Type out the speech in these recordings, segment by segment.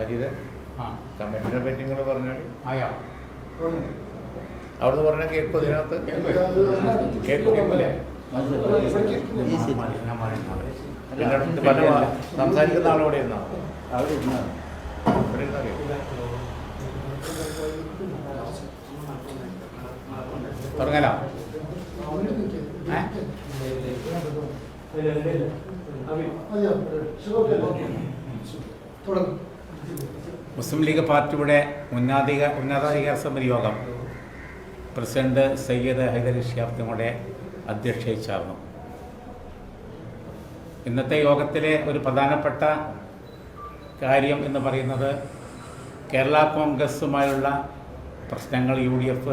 അജിത് കമ്മിറ്റിനെ പറ്റി നിങ്ങൾ പറഞ്ഞാൽ അവിടുന്ന് പറഞ്ഞാൽ കേൾക്കും ഇതിനകത്ത് കേൾക്കൂലേ? സംസാരിക്കുന്ന ആളോടെ ഇരുന്നോ? തുടങ്ങലോ? മുസ്ലിം ലീഗ് പാർട്ടിയുടെ ഉന്നതാധികാര സമിതി യോഗം പ്രസിഡന്റ് സയ്യിദ് ഹൈദർ ശിഹാബ് തങ്ങളുടെ അധ്യക്ഷതയിൽ ചേർന്നു. ഇന്നത്തെ യോഗത്തിലെ ഒരു പ്രധാനപ്പെട്ട കാര്യം എന്ന് പറയുന്നത് കേരള കോൺഗ്രസുമായുള്ള പ്രശ്നങ്ങൾ UDF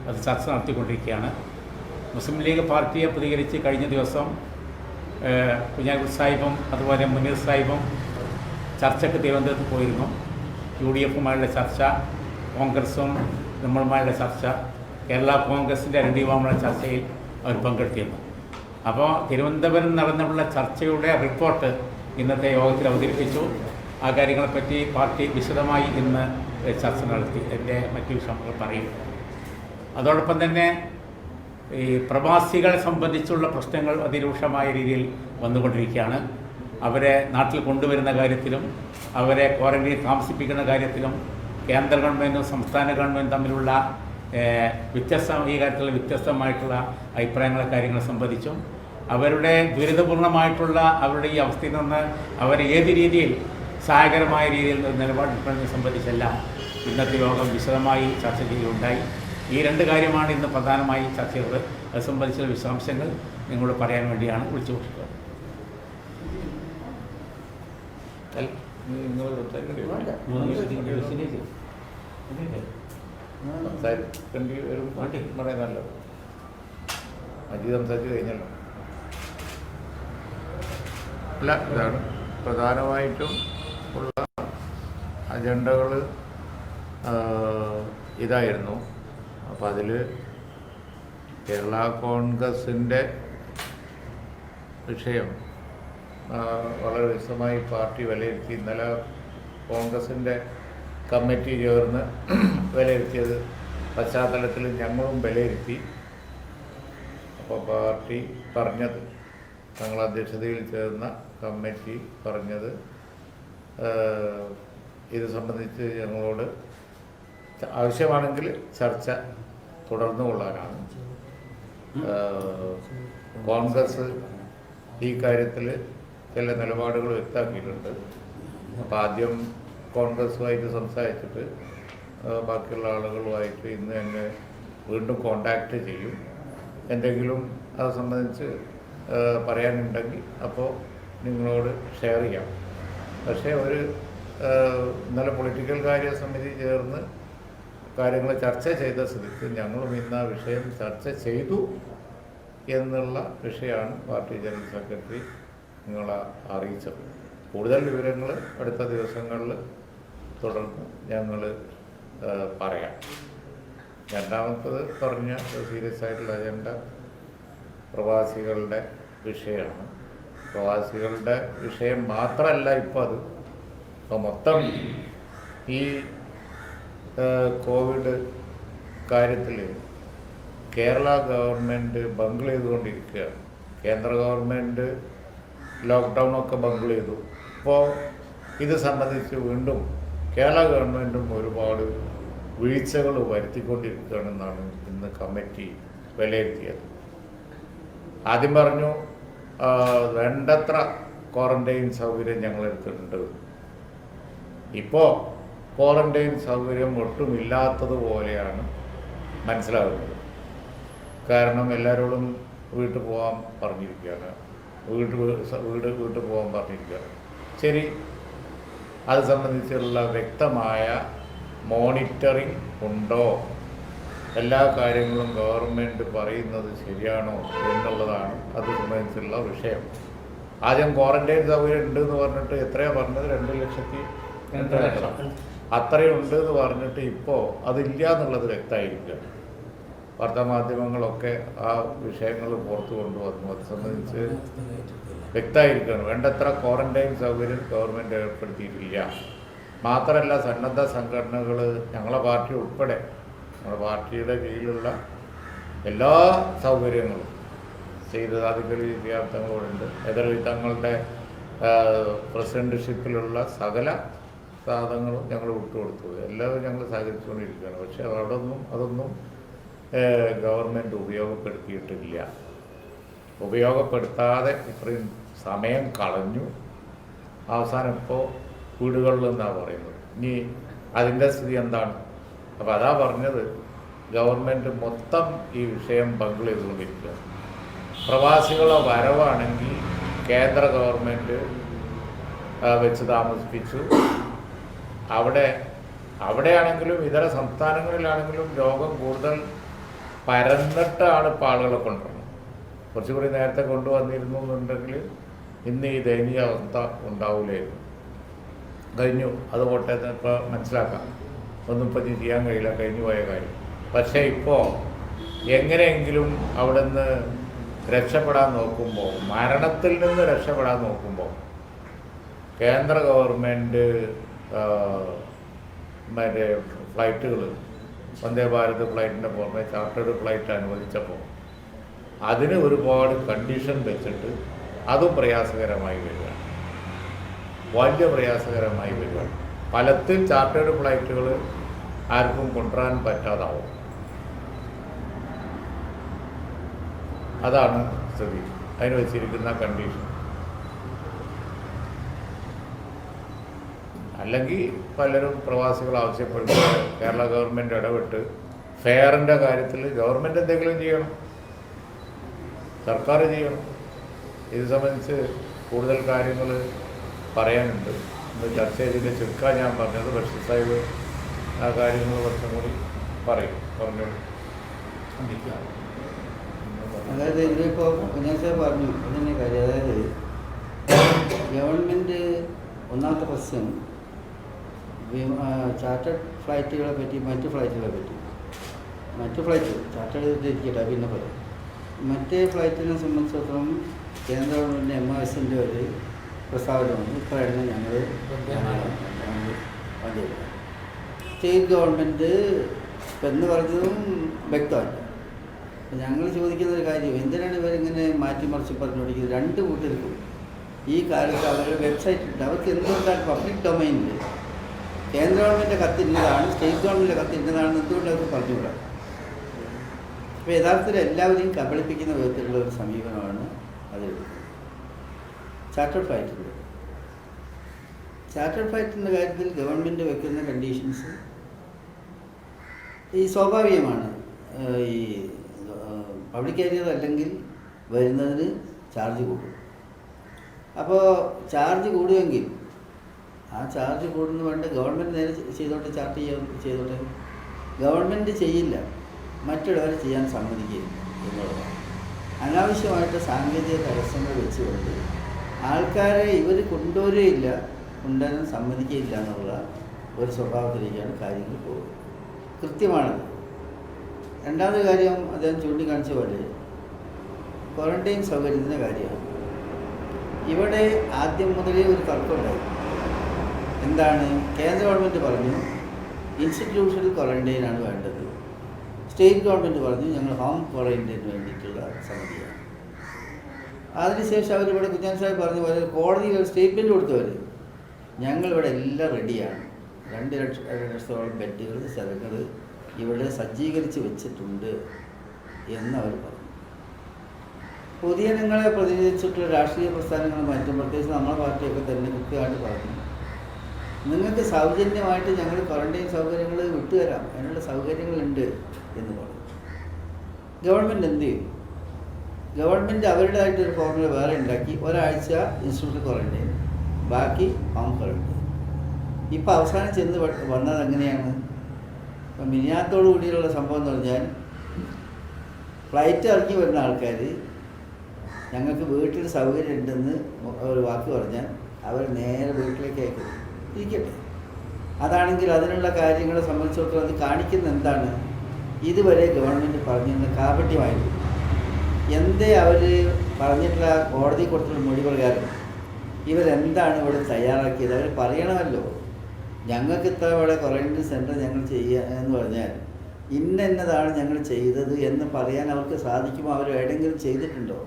അത് ചർച്ച നടത്തിക്കൊണ്ടിരിക്കുകയാണ്. മുസ്ലിം ലീഗ് പാർട്ടിയെ പ്രതികരിച്ച് കഴിഞ്ഞ ദിവസം കുഞ്ഞാലിക്കുട്ടി സാഹിബും അതുപോലെ മുനീർ സാഹിബും ചർച്ചയ്ക്ക് തിരുവനന്തപുരത്ത് പോയിരുന്നു. UDFുമായുള്ള ചർച്ച, കോൺഗ്രസും നമ്മളുമായുള്ള ചർച്ച, കേരള കോൺഗ്രസിൻ്റെ രണ്ടീവാമുള്ള ചർച്ചയിൽ അവർ പങ്കെടുത്തിരുന്നു. അപ്പോൾ തിരുവനന്തപുരം നടന്നുള്ള ചർച്ചയുടെ റിപ്പോർട്ട് ഇന്നത്തെ യോഗത്തിൽ അവതരിപ്പിച്ചു. ആ കാര്യങ്ങളെപ്പറ്റി പാർട്ടി വിശദമായി ഇന്ന് ചർച്ച നടത്തി. എൻ്റെ മറ്റു വിഷയങ്ങൾ പറയും. അതോടൊപ്പം തന്നെ ഈ പ്രവാസികളെ സംബന്ധിച്ചുള്ള പ്രശ്നങ്ങൾ അതിരൂക്ഷമായ രീതിയിൽ വന്നുകൊണ്ടിരിക്കുകയാണ്. അവരെ നാട്ടിൽ കൊണ്ടുവരുന്ന കാര്യത്തിലും അവരെ ക്വാറന്റൈൻ താമസിപ്പിക്കുന്ന കാര്യത്തിലും കേന്ദ്ര ഗവൺമെൻറ്റും സംസ്ഥാന ഗവൺമെൻറ്റും തമ്മിലുള്ള ഈ കാര്യത്തിലുള്ള വ്യത്യസ്തമായിട്ടുള്ള അഭിപ്രായങ്ങളെ കാര്യങ്ങളെ സംബന്ധിച്ചും അവരുടെ ദുരിതപൂർണമായിട്ടുള്ള അവരുടെ ഈ അവസ്ഥയിൽ നിന്ന് അവരെ ഏത് രീതിയിൽ സഹായകരമായ രീതിയിൽ നിലപാടെടുക്കുന്നതിനെ സംബന്ധിച്ചെല്ലാം ഇന്നത്തെ യോഗം വിശദമായി ചർച്ച ചെയ്യുകയുണ്ടായി. ഈ രണ്ട് കാര്യമാണ് ഇന്ന് പ്രധാനമായി ചർച്ച ചെയ്തത്. അത് സംബന്ധിച്ചുള്ള വിശദാംശങ്ങൾ നിങ്ങളോട് പറയാൻ വേണ്ടിയാണ് വിളിച്ചു കൊടുത്തത്. പറയുന്നല്ലോ അജി സംസാരിച്ച് കഴിഞ്ഞല്ലോ. അല്ല, ഇതാണ് പ്രധാനമായിട്ടും ഉള്ള അജണ്ടകൾ ഇതായിരുന്നു. അപ്പോൾ അതിൽ കേരള കോൺഗ്രസിൻ്റെ വിഷയം വളരെ വിശദമായി പാർട്ടി വിലയിരുത്തി. ഇന്നലെ കോൺഗ്രസിൻ്റെ കമ്മിറ്റി ചേർന്ന് വിലയിരുത്തിയത് പശ്ചാത്തലത്തിൽ ഞങ്ങളും വിലയിരുത്തി. അപ്പോൾ പാർട്ടി പറഞ്ഞത്, തങ്ങളുടെ അധ്യക്ഷതയിൽ ചേർന്ന കമ്മിറ്റി പറഞ്ഞത്, ഇത് സംബന്ധിച്ച് ഞങ്ങളോട് ആവശ്യമാണെങ്കിൽ ചർച്ച തുടർന്നു കൊള്ളാനാണ്. കോൺഗ്രസ് ഈ കാര്യത്തിൽ ചില നിലപാടുകൾ വ്യക്തമാക്കിയിട്ടുണ്ട്. അപ്പോൾ ആദ്യം കോൺഗ്രസുമായിട്ട് സംസാരിച്ചിട്ട് ബാക്കിയുള്ള ആളുകളുമായിട്ട് ഇന്ന് തന്നെ വീണ്ടും കോണ്ടാക്റ്റ് ചെയ്യും. എന്തെങ്കിലും അത് സംബന്ധിച്ച് പറയാനുണ്ടെങ്കിൽ അപ്പോൾ നിങ്ങളോട് ഷെയർ ചെയ്യാം. പക്ഷേ ഇന്നലെ പൊളിറ്റിക്കൽ കാര്യ സമിതി ചേർന്ന് കാര്യങ്ങൾ ചർച്ച ചെയ്ത സ്ഥിതിക്ക് ഞങ്ങളും ഇന്ന് ആ വിഷയം ചർച്ച ചെയ്തു എന്നുള്ള വിഷയമാണ് പാർട്ടി ജനറൽ സെക്രട്ടറി നിങ്ങളെ അറിയിച്ചത്. കൂടുതൽ വിവരങ്ങൾ അടുത്ത ദിവസങ്ങളിൽ തുടർന്ന് ഞങ്ങൾ പറയാം. രണ്ടാമത്തത് പറഞ്ഞ സീരിയസ് ആയിട്ടുള്ള അജണ്ട പ്രവാസികളുടെ വിഷയമാണ്. പ്രവാസികളുടെ വിഷയം മാത്രമല്ല ഇപ്പോൾ മൊത്തം ഈ കോവിഡ് കാര്യത്തിൽ കേരള ഗവൺമെൻറ് ബംഗിൾ ചെയ്തുകൊണ്ടിരിക്കുകയാണ്. കേന്ദ്ര ഗവൺമെൻറ് ലോക്ക്ഡൗണൊക്കെ ബംഗിൾ ചെയ്തു. ഇപ്പോൾ ഇത് സംബന്ധിച്ച് വീണ്ടും കേരള ഗവൺമെൻറ്റും ഒരുപാട് വീഴ്ചകൾ വരുത്തിക്കൊണ്ടിരിക്കുകയാണെന്നാണ് ഇന്ന് കമ്മിറ്റി വിലയിരുത്തിയത്. ആദ്യം പറഞ്ഞു വേണ്ടത്ര ക്വാറന്റൈൻ സൗകര്യം ഞങ്ങളെടുത്തിട്ടുണ്ട്. ഇപ്പോൾ ക്വാറന്റൈൻ സൗകര്യം ഒട്ടുമില്ലാത്തതുപോലെയാണ് മനസ്സിലാകുന്നത്. കാരണം എല്ലാവരോടും വീട്ടിൽ പോകാൻ പറഞ്ഞിരിക്കുകയാണ്, വീട്ടിൽ പോകാൻ പറഞ്ഞിരിക്കുകയാണ്. ശരി, അത് സംബന്ധിച്ചുള്ള വ്യക്തമായ മോണിറ്ററിങ് ഉണ്ടോ, എല്ലാ കാര്യങ്ങളും ഗവൺമെൻറ് പറയുന്നത് ശരിയാണോ എന്നുള്ളതാണ് അത് സംബന്ധിച്ചുള്ള വിഷയം. ആദ്യം ക്വാറന്റൈൻ സൗകര്യം ഉണ്ട് എന്ന് പറഞ്ഞിട്ട് എത്രയാണ് പറഞ്ഞത്? 2,02,000 അത്രയും ഉണ്ട് എന്ന് പറഞ്ഞിട്ട് ഇപ്പോൾ അതില്ല എന്നുള്ളത് വ്യക്തമായിരിക്കുകയാണ്. വാർത്താമാധ്യമങ്ങളൊക്കെ ആ വിഷയങ്ങൾ പുറത്തു കൊണ്ടുവന്നു. അത് സംബന്ധിച്ച് വ്യക്തമായിരിക്കണം. വേണ്ടത്ര ക്വാറന്റൈൻ സൗകര്യം ഗവൺമെൻറ് ഏർപ്പെടുത്തിയിട്ടില്ല. മാത്രമല്ല സന്നദ്ധ സംഘടനകൾ, ഞങ്ങളെ പാർട്ടി ഉൾപ്പെടെ, നമ്മുടെ പാർട്ടിയുടെ കീഴിലുള്ള എല്ലാ സൗകര്യങ്ങളും ചെയ്തതാധികളി വിദ്യാർത്ഥികളുണ്ട്. എതിർവി തങ്ങളുടെ പ്രസിഡന്റ്ഷിപ്പിലുള്ള സകല സാധനങ്ങളും ഞങ്ങൾ വിട്ടുകൊടുത്തത് എല്ലാവരും ഞങ്ങൾ സഹകരിച്ചുകൊണ്ടിരിക്കുകയാണ്. പക്ഷേ അതൊന്നും ഗവൺമെൻറ് ഉപയോഗപ്പെടുത്തിയിട്ടില്ല. ഉപയോഗപ്പെടുത്താതെ ഇത്രയും സമയം കളഞ്ഞു. അവസാനം ഇപ്പോൾ വീടുകളിൽ നിന്നാണ് പറയുന്നത്. ഇനി അതിൻ്റെ സ്ഥിതി എന്താണ്? അപ്പോൾ അതാ പറഞ്ഞത്, ഗവൺമെൻറ് മൊത്തം ഈ വിഷയം ബംഗിൾ ചെയ്തുകൊണ്ടിരിക്കുക. പ്രവാസികളെ വരവാണെങ്കിൽ കേന്ദ്ര ഗവൺമെൻറ് വെച്ച് താമസിപ്പിച്ചു. അവിടെയാണെങ്കിലും ഇതര സംസ്ഥാനങ്ങളിലാണെങ്കിലും രോഗം കൂടുതൽ പരന്നിട്ടാണ് ഇപ്പോൾ ആളുകളെ കൊണ്ടുവരുന്നത്. കുറച്ചുകൂടി നേരത്തെ കൊണ്ടുവന്നിരുന്നു എന്നുണ്ടെങ്കിൽ ഇന്ന് ഈ ദയനീയ അവസ്ഥ ഉണ്ടാവില്ലായിരുന്നു. കഴിഞ്ഞു, അത് പോട്ടെ, ഇപ്പോൾ മനസ്സിലാക്കാം. ഒന്നും ഇപ്പോൾ ചെയ്യാൻ കഴിയില്ല, കഴിഞ്ഞു പോയ കാര്യം. പക്ഷേ ഇപ്പോൾ എങ്ങനെയെങ്കിലും അവിടെ നിന്ന് രക്ഷപ്പെടാൻ നോക്കുമ്പോൾ, മരണത്തിൽ നിന്ന് രക്ഷപ്പെടാൻ നോക്കുമ്പോൾ കേന്ദ്ര ഗവൺമെൻറ് മറ്റേ ഫ്ലൈറ്റുകൾ, വന്ദേ ഭാരത് ഫ്ലൈറ്റിൻ്റെ പുറമെ ചാർട്ടേഡ് ഫ്ലൈറ്റ് അനുവദിച്ചപ്പോൾ അതിന് ഒരുപാട് കണ്ടീഷൻ വെച്ചിട്ട് അതും പ്രയാസകരമായി വരികയാണ്. വലിയ പ്രയാസകരമായി വരികയാണ്. പലത്തിൽ ചാർട്ടേഡ് ഫ്ലൈറ്റുകൾ ആർക്കും കൊണ്ടുവരാൻ പറ്റാതാവും. അതാണ് സ്ഥിതി, അതിന് വെച്ചിരിക്കുന്ന കണ്ടീഷൻ. അല്ലെങ്കിൽ പലരും പ്രവാസികൾ ആവശ്യപ്പെടുന്നത് കേരള ഗവൺമെൻറ് ഇടപെട്ട് ഫെയറിൻ്റെ കാര്യത്തിൽ ഗവൺമെൻറ് എന്തെങ്കിലും ചെയ്യണം, സർക്കാർ ചെയ്യണം. ഇത് സംബന്ധിച്ച് കൂടുതൽ കാര്യങ്ങൾ പറയാനുണ്ട്. ഇന്ന് ചർച്ച ചെയ്തതിൻ്റെ ചുരുക്കാൻ ഞാൻ പറഞ്ഞത്. ബഷീർ സാഹിബ് ആ കാര്യങ്ങൾ കുറച്ചും കൂടി പറഞ്ഞോളൂ. അതായത് ഇതിലിപ്പോൾ കുഞ്ഞാൻ പറഞ്ഞു അതിൻ്റെ കാര്യം. അതായത് ഗവൺമെൻറ് ഒന്നാമത്തെ പ്രശ്നം ചാർട്ടേഡ് ഫ്ലൈറ്റുകളെ പറ്റി, മറ്റു ഫ്ലൈറ്റ് ചാർട്ടേഡ് ചെയ്തിരിക്കട്ടെ, പിന്നെ പറയാം. മറ്റേ ഫ്ലൈറ്റിനെ സംബന്ധിച്ചിടത്തോളം കേന്ദ്ര ഗവൺമെൻറ് MOSൻ്റെ ഒരു പ്രസ്താവന വന്നു. ഇപ്പോഴാണ് ഞങ്ങൾ വണ്ടിയെടുക്കുക. സ്റ്റേറ്റ് ഗവൺമെൻറ് എന്ന് പറഞ്ഞതും വ്യക്തമല്ല. ഞങ്ങൾ ചോദിക്കുന്ന ഒരു കാര്യം, എന്തിനാണ് ഇവരിങ്ങനെ മാറ്റിമറിച്ച് പറഞ്ഞുകൊണ്ടിരിക്കുന്നത്? രണ്ട് കൂട്ടർക്കും ഈ കാലത്ത് അവരുടെ വെബ്സൈറ്റ് ഉണ്ട്. അവർക്ക് എന്തുകൊണ്ടാണ് പബ്ലിക് ഡൊമൈനിൽ കേന്ദ്ര ഗവൺമെൻറ് കത്തിരുന്നതാണ്, സ്റ്റേറ്റ് ഗവൺമെൻറ് കത്തിരുന്നതാണെന്ന് എന്തുകൊണ്ട് അവർക്ക് പറഞ്ഞുകൂടാ? അപ്പോൾ യഥാർത്ഥത്തിൽ എല്ലാവരെയും കബളിപ്പിക്കുന്ന വിധത്തിലുള്ള ഒരു സമീപനമാണ് അതിലെടുക്കുന്നത്. ചാർട്ടേഡ് ഫ്ലൈറ്റിൻ്റെ കാര്യത്തിൽ ഗവൺമെൻറ് വെക്കുന്ന കണ്ടീഷൻസ് ഈ സ്വാഭാവികമാണ്. ഈ പബ്ലിക് ഏരിയ അല്ലെങ്കിൽ വരുന്നതിന് ചാർജ് കൂടും. അപ്പോൾ ചാർജ് കൂടുമെങ്കിൽ ആ ചാർജ് കൂടുന്നു വേണ്ട ഗവൺമെൻറ് നേരെ ചെയ്തോട്ടെ, ചെയ്തോട്ടെ. ഗവൺമെൻറ് ചെയ്യില്ല, മറ്റുള്ളവർ ചെയ്യാൻ സമ്മതിക്കില്ല എന്നുള്ളതാണ്. അനാവശ്യമായിട്ട് സാങ്കേതിക തടസ്സങ്ങൾ വെച്ചുകൊണ്ട് ആൾക്കാരെ ഇവർ കൊണ്ടുവരികയില്ല, കൊണ്ടുവരാൻ സമ്മതിക്കില്ല എന്നുള്ള ഒരു സ്വഭാവത്തിലേക്കാണ് കാര്യങ്ങൾ പോകുന്നത്. കൃത്യമാണത്. രണ്ടാമത്തെ കാര്യം അദ്ദേഹം ചൂണ്ടിക്കാണിച്ച പോലെ ക്വാറന്റൈൻ സൗകര്യത്തിൻ്റെ കാര്യമാണ്. ഇവിടെ ആദ്യം മുതലേ ഒരു തർക്കമുണ്ടായി. എന്താണ്? കേന്ദ്ര ഗവൺമെൻറ് പറഞ്ഞു ഇൻസ്റ്റിറ്റ്യൂഷണൽ ക്വാറന്റൈനാണ് വേണ്ടത്, സ്റ്റേറ്റ് ഗവൺമെൻറ് പറഞ്ഞു ഞങ്ങൾ ഹോം ക്വാറന്റൈന് വേണ്ടിയിട്ടുള്ള സമിതിയാണ്. അതിനുശേഷം അവരിവിടെ കുഞ്ഞാൻ സാഹിബ് പറഞ്ഞ പോലെ കോടതിയിൽ ഒരു സ്റ്റേറ്റ്മെൻറ്റ് കൊടുത്തവർ ഞങ്ങളിവിടെ എല്ലാം റെഡിയാണ്, 2 ലക്ഷത്തോളം ബെഡുകൾ, സ്ഥലങ്ങൾ ഇവിടെ സജ്ജീകരിച്ച് വെച്ചിട്ടുണ്ട് എന്നവർ പറഞ്ഞു. പൊതുജനങ്ങളെ പ്രതിനിധീകരിച്ചിട്ടുള്ള രാഷ്ട്രീയ പ്രസ്ഥാനങ്ങളും മറ്റും, പ്രത്യേകിച്ച് നമ്മുടെ പാർട്ടിയൊക്കെ തന്നെ കൃത്യമായിട്ട് പറഞ്ഞു നിങ്ങൾക്ക് സൗജന്യമായിട്ട് ഞങ്ങൾ ക്വാറന്റൈൻ സൗകര്യങ്ങൾ വിട്ടുതരാം, അതിനുള്ള സൗകര്യങ്ങളുണ്ട് എന്ന് പറഞ്ഞു. ഗവൺമെൻറ് എന്ത് ചെയ്യും? ഗവൺമെൻറ് അവരുടേതായിട്ടൊരു ഫോർമുല വേറെ ഉണ്ടാക്കി, ഒരാഴ്ച ഇൻസ്റ്റിറ്റ്യൂഷണൽ ക്വാറന്റൈൻ, ബാക്കി ഹോം ക്വാറന്റൈൻ. ഇപ്പോൾ അവസാനം ചെന്ന് വന്നത് എങ്ങനെയാണ്? ഇപ്പം മിനിയാത്തോടു കൂടിയുള്ള സംഭവം എന്ന് പറഞ്ഞാൽ ഫ്ലൈറ്റ് ഇറങ്ങി വരുന്ന ആൾക്കാർ ഞങ്ങൾക്ക് വീട്ടിൽ സൗകര്യം ഉണ്ടെന്ന് ഒരു വാക്ക് പറഞ്ഞാൽ അവർ നേരെ വീട്ടിലേക്ക് അയക്കും. ഇരിക്കട്ടെ, അതാണെങ്കിൽ അതിനുള്ള കാര്യങ്ങളെ സംബന്ധിച്ചിടത്തോളം അത് കാണിക്കുന്ന എന്താണ്? ഇതുവരെ ഗവൺമെൻറ് പറഞ്ഞിരുന്ന കാപട്യമായിരുന്നു. എന്തേ അവർ പറഞ്ഞിട്ടുള്ള കോടതി കൊടുത്തിട്ടുള്ള മൊഴി പ്രകാരം ഇവരെന്താണ് ഇവിടെ തയ്യാറാക്കിയത് അവർ പറയണമല്ലോ. ഞങ്ങൾക്ക് ഇത്ര ഇവിടെ ക്വാറന്റൈൻ സെൻറ്റർ ഞങ്ങൾ ചെയ്യുക എന്ന് പറഞ്ഞാൽ ഇന്നതാണ് ഞങ്ങൾ ചെയ്തത് എന്ന് പറയാൻ അവർക്ക് സാധിക്കുമോ? അവർ എവിടെയെങ്കിലും ചെയ്തിട്ടുണ്ടോ?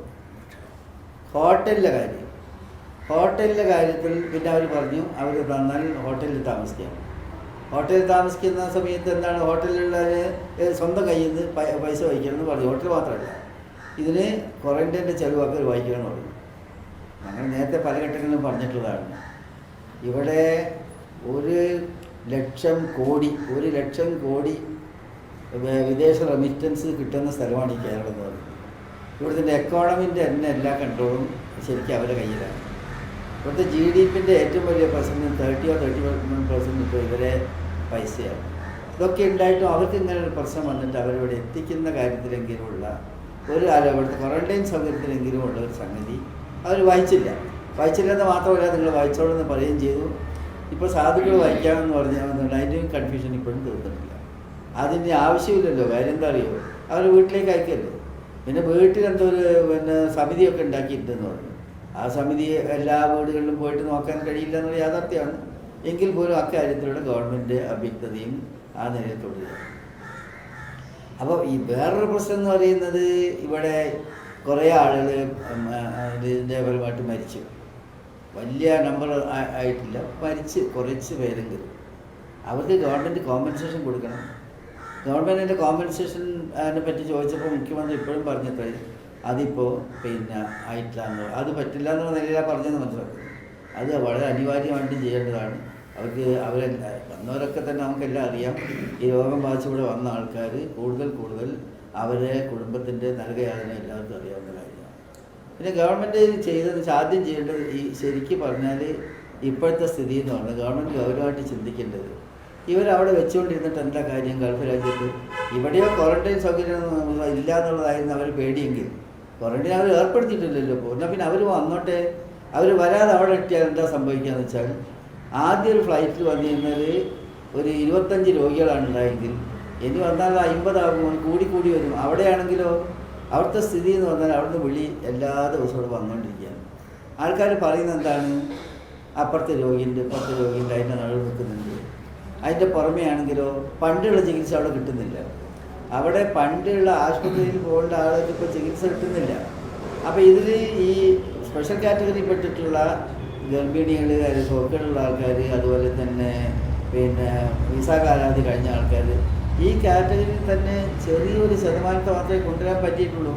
ഹോട്ടലിലെ കാര്യത്തിൽ പിന്നെ അവർ പറഞ്ഞു അവർ തന്നാൽ ഹോട്ടലിൽ താമസിക്കാം. ഹോട്ടലിൽ താമസിക്കുന്ന സമയത്ത് എന്താണ് ഹോട്ടലിലുള്ളവർ സ്വന്തം കയ്യിൽ നിന്ന് പൈസ വഹിക്കണമെന്ന് പറഞ്ഞു. ഹോട്ടൽ മാത്രമല്ല, ഇതിന് ക്വാറന്റൈൻ്റെ ചിലവൊക്കെ വഹിക്കണമെന്ന് പറഞ്ഞു. ഞങ്ങൾ നേരത്തെ പല ഘട്ടങ്ങളിലും പറഞ്ഞിട്ടുള്ളതാണ്. ഇവിടെ 1,00,000 കോടി വിദേശ റെമിറ്റൻസ് കിട്ടുന്ന സ്ഥലമാണ് ഈ കേരളം എന്ന് പറയുന്നത്. ഇവിടുത്തെ എക്കോണമിൻ്റെ തന്നെ എല്ലാ കൺട്രോളും ശരിക്കും അവരുടെ കയ്യിലാണ്. ഇവിടുത്തെ GDPൻ്റെ ഏറ്റവും വലിയ പെർസെൻറ്റ് 30-31% ഇപ്പോൾ ഇവരെ പൈസയാണ്. ഇതൊക്കെ ഉണ്ടായിട്ടും അവർക്ക് ഇങ്ങനെ ഒരു പ്രശ്നം വന്നിട്ട് അവരിവിടെ എത്തിക്കുന്ന കാര്യത്തിലെങ്കിലുമുള്ള ഇവിടുത്തെ ക്വാറന്റൈൻ സൗകര്യത്തിലെങ്കിലുമുള്ള ഒരു സംഗതി അവർ വായിച്ചില്ലെന്ന് മാത്രമല്ല, നിങ്ങൾ വായിച്ചോളെന്ന് പറയുകയും ചെയ്തു. ഇപ്പോൾ സാധുക്കൾ വായിക്കാമെന്ന് പറഞ്ഞാൽ അതിൻ്റെയും കൺഫ്യൂഷൻ ഇപ്പോഴും തീർന്നിട്ടില്ല. അതിൻ്റെ ആവശ്യമില്ലല്ലോ. കാര്യം എന്താ അറിയോ, അവർ വീട്ടിലേക്ക് അയക്കല്ലോ. പിന്നെ വീട്ടിലെന്തോ സമിതിയൊക്കെ ഉണ്ടാക്കിയിട്ടുണ്ടെന്ന് പറഞ്ഞു. ആ സമിതി എല്ലാ വീടുകളിലും പോയിട്ട് നോക്കാൻ കഴിയില്ല എന്നുള്ള യാഥാർത്ഥ്യമാണ്. എങ്കിൽ പോലും അക്കാര്യത്തിലൂടെ ഗവൺമെൻറ് അവ്യക്തതയും ആ നിലയിൽ തുടരുക. അപ്പോൾ ഈ വേറൊരു പ്രശ്നം എന്ന് പറയുന്നത്, ഇവിടെ കുറേ ആളുകൾ ഇതിൻ്റെ ഫലമായിട്ട് മരിച്ചു. വലിയ നമ്പർ ആയിട്ടില്ല, മരിച്ച് കുറച്ച് പേരെങ്കിലും. അവർക്ക് ഗവൺമെൻറ് കോമ്പൻസേഷൻ കൊടുക്കണം. ഗവൺമെൻറ്റിൻ്റെ കോമ്പൻസേഷനെ പറ്റി ചോദിച്ചപ്പോൾ മുഖ്യമന്ത്രി ഇപ്പോഴും പറഞ്ഞിട്ട് അതിപ്പോൾ ആയിട്ടില്ല, അത് പറ്റില്ല എന്നുള്ള നിലയിലാണ് പറഞ്ഞതെന്ന് മനസ്സിലാക്കുന്നത്. അത് വളരെ അനിവാര്യമായിട്ടും ചെയ്യേണ്ടതാണ്. വന്നവരൊക്കെ തന്നെ നമുക്കെല്ലാം അറിയാം. ഈ രോഗം ബാധിച്ചിവിടെ വന്ന ആൾക്കാർ കൂടുതൽ അവരെ കുടുംബത്തിൻ്റെ നരകയാതന എല്ലാവർക്കും അറിയാവുന്ന കാര്യമാണ്. പിന്നെ ഗവൺമെൻറ് ആദ്യം ചെയ്യേണ്ടത് ശരിക്കും പറഞ്ഞാൽ ഇപ്പോഴത്തെ സ്ഥിതി എന്ന് പറഞ്ഞാൽ ഗവൺമെൻറ് ഗൗരവമായിട്ട് ചിന്തിക്കേണ്ടത്, ഇവരവിടെ വെച്ചുകൊണ്ടിരുന്നിട്ട് എന്താ കാര്യം? ഗൾഫ് രാജ്യത്ത് ഇവിടെയോ ക്വാറന്റൈൻ സൗകര്യം ഇല്ല എന്നുള്ളതായിരുന്നു അവർ പേടിയെങ്കിൽ ക്വാറന്റൈൻ അവർ ഏർപ്പെടുത്തിയിട്ടില്ലല്ലോ. ഇപ്പോൾ എന്നാൽ പിന്നെ അവർ വന്നോട്ടെ. അവർ വരാതെ അവിടെ എത്തിയാൽ എന്താ സംഭവിക്കുകയെന്ന് വെച്ചാൽ, ആദ്യം ഒരു ഫ്ലൈറ്റിൽ വന്നിരുന്നത് ഒരു 25 രോഗികളാണ് ഉണ്ടായെങ്കിൽ ഇനി വന്നാൽ 50 ആകുമ്പോൾ കൂടി വരും. അവിടെയാണെങ്കിലോ അവിടുത്തെ സ്ഥിതി എന്ന് പറഞ്ഞാൽ അവിടുന്ന് വിളി എല്ലാ ദിവസവും വന്നുകൊണ്ടിരിക്കുകയാണ്. ആൾക്കാർ പറയുന്നത് എന്താണ്, അപ്പുറത്തെ രോഗിയുണ്ട് അതിൻ്റെ നടുവ് നിൽക്കുന്നുണ്ട്. അതിൻ്റെ പുറമേ ആണെങ്കിലോ പണ്ടുള്ള ചികിത്സ അവിടെ കിട്ടുന്നില്ല. അവിടെ പണ്ടുള്ള ആശുപത്രിയിൽ പോകേണ്ട ആളുകൾക്ക് ഇപ്പോൾ ചികിത്സ കിട്ടുന്നില്ല. അപ്പോൾ ഇതിൽ ഈ സ്പെഷ്യൽ കാറ്റഗറിയിൽപ്പെട്ടിട്ടുള്ള ഗർഭിണികൾ, സോക്കേടുള്ള ആൾക്കാർ, അതുപോലെ തന്നെ വിസ കാലാവധി കഴിഞ്ഞ ആൾക്കാർ, ഈ കാറ്റഗറിയിൽ തന്നെ ചെറിയൊരു ശതമാനത്തെ മാത്രമേ കൊണ്ടുവരാൻ പറ്റിയിട്ടുള്ളൂ.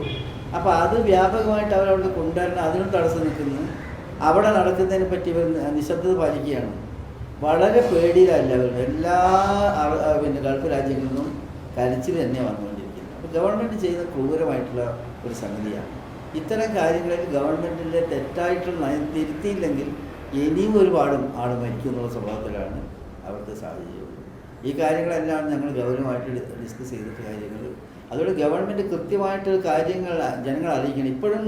അപ്പോൾ അത് വ്യാപകമായിട്ട് അവരവിടെ കൊണ്ടുവരണം. അതിനും തടസ്സം നിൽക്കുന്നു. അവിടെ നടക്കുന്നതിനെ പറ്റി ഇവർ നിശബ്ദത പാലിക്കുകയാണ്. വളരെ പേടിയിലല്ല അവരുടെ എല്ലാ ഗൾഫ് രാജ്യങ്ങളിൽ നിന്നും കരച്ചിൽ തന്നെ വന്നുകൊണ്ടിരിക്കുന്നത്. അപ്പോൾ ഗവൺമെൻറ് ചെയ്യുന്ന ക്രൂരമായിട്ടുള്ള ഒരു സംഗതിയാണ്. ഇത്തരം കാര്യങ്ങളിൽ ഗവൺമെൻറ്റിൻ്റെ തെറ്റായിട്ടുള്ള നയം തിരുത്തിയില്ലെങ്കിൽ ഇനിയും ഒരുപാടും ആൾ മരിക്കും എന്നുള്ള സ്വഭാവത്തിലാണ് അവിടുത്തെ സാഹചര്യം. ഈ കാര്യങ്ങളെല്ലാം ഞങ്ങൾ ഗൗരവമായിട്ട് ഡിസ്കസ് ചെയ്തിട്ട് കാര്യങ്ങൾ. അതുകൊണ്ട് ഗവൺമെൻറ് കൃത്യമായിട്ട് കാര്യങ്ങൾ ജനങ്ങളെ അറിയിക്കണം. ഇപ്പോഴും